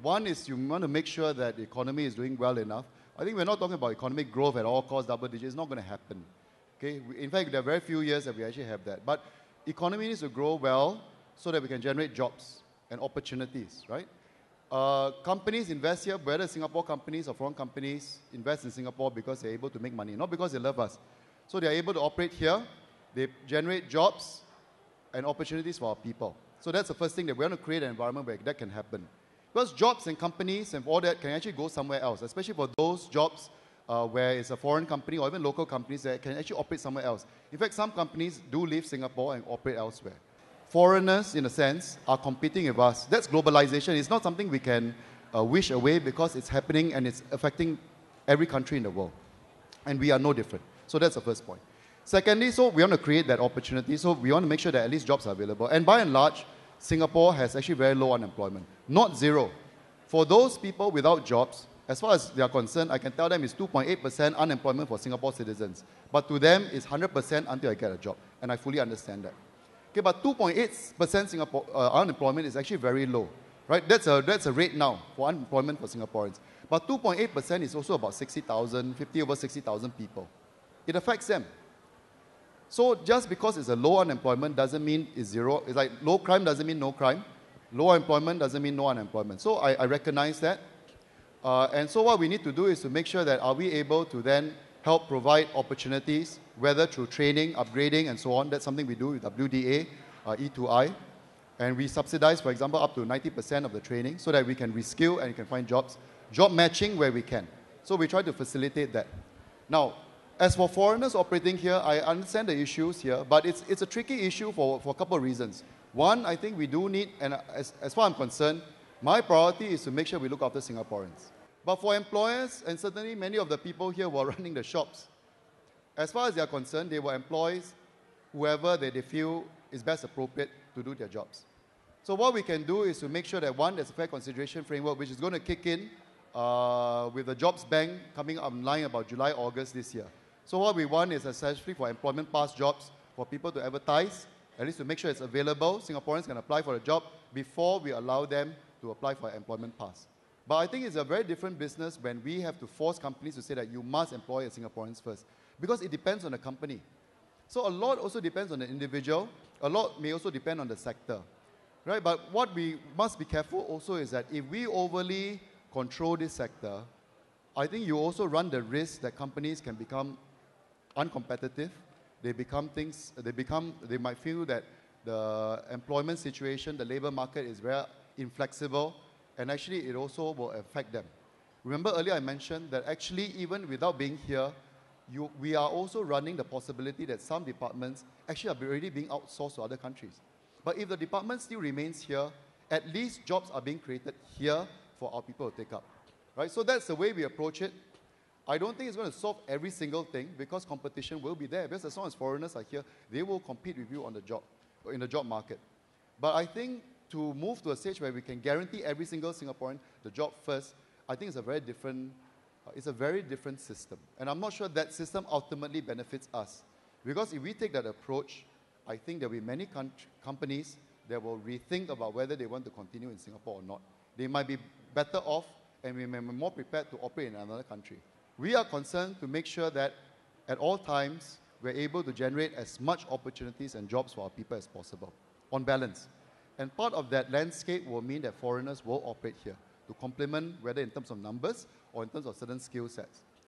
One is you want to make sure that the economy is doing well enough. I think we're not talking about economic growth at all costs, double digits. It's not going to happen. Okay? In fact, there are very few years that we actually have that. But economy needs to grow well so that we can generate jobs and opportunities, right? Companies invest here, whether Singapore companies or foreign companies invest in Singapore because they're able to make money, not because they love us. So they're able to operate here, they generate jobs and opportunities for our people. So that's the first thing, that we want to create an environment where that can happen. Because jobs and companies and all that can actually go somewhere else, especially for those jobs where it's a foreign company or even local companies that can actually operate somewhere else. In fact, some companies do leave Singapore and operate elsewhere. Foreigners, in a sense, are competing with us. That's globalisation. It's not something we can wish away because it's happening and it's affecting every country in the world. And we are no different. So that's the first point. Secondly, so we want to create that opportunity. So we want to make sure that at least jobs are available. And by and large, Singapore has actually very low unemployment. Not zero. For those people without jobs, as far as they are concerned, I can tell them it's 2.8% unemployment for Singapore citizens. But to them, it's 100% until I get a job. And I fully understand that. Okay, but 2.8% Singapore unemployment is actually very low, right? That's a rate now for unemployment for Singaporeans. But 2.8% is also about 60,000, 50 over 60,000 people. It affects them. So just because it's a low unemployment doesn't mean it's zero. It's like low crime doesn't mean no crime. Low unemployment doesn't mean no unemployment. So I recognize that. And so what we need to do is to make sure that are we able to then help provide opportunities, whether through training, upgrading, and so on. That's something we do with WDA, E2I. And we subsidize, for example, up to 90% of the training so that we can reskill and you can find jobs. Job matching where we can. So we try to facilitate that. Now, as for foreigners operating here, I understand the issues here, but it's a tricky issue for a couple of reasons. One, I think we do need, and as far as I'm concerned, my priority is to make sure we look after Singaporeans. But for employers, and certainly many of the people here who are running the shops, as far as they are concerned, they will employ whoever they feel is best appropriate to do their jobs. So what we can do is to make sure that, one, there's a fair consideration framework, which is going to kick in with the jobs bank coming online about July, August this year. So what we want is essentially for employment pass jobs, for people to advertise, at least to make sure it's available. Singaporeans can apply for a job before we allow them to apply for an employment pass. But I think it's a very different business when we have to force companies to say that you must employ Singaporeans first, because it depends on the company. So a lot also depends on the individual. A lot may also depend on the sector, right? But what we must be careful also is that if we overly control this sector, I think you also run the risk that companies can become uncompetitive. They might feel that the employment situation, the labor market is very inflexible, and actually it also will affect them. Remember earlier I mentioned that actually even without being here, we are also running the possibility that some departments actually are already being outsourced to other countries. But if the department still remains here, at least jobs are being created here for our people to take up. Right? So that's the way we approach it. I don't think it's going to solve every single thing because competition will be there. Because as long as foreigners are here, they will compete with you on the job, in the job market. But I think to move to a stage where we can guarantee every single Singaporean the job first, I think it's a very different system. And I'm not sure that system ultimately benefits us. Because if we take that approach, I think there will be many companies that will rethink about whether they want to continue in Singapore or not. They might be better off and we may be more prepared to operate in another country. We are concerned to make sure that at all times we're able to generate as much opportunities and jobs for our people as possible, on balance. And part of that landscape will mean that foreigners will operate here to complement, whether in terms of numbers or in terms of certain skill sets.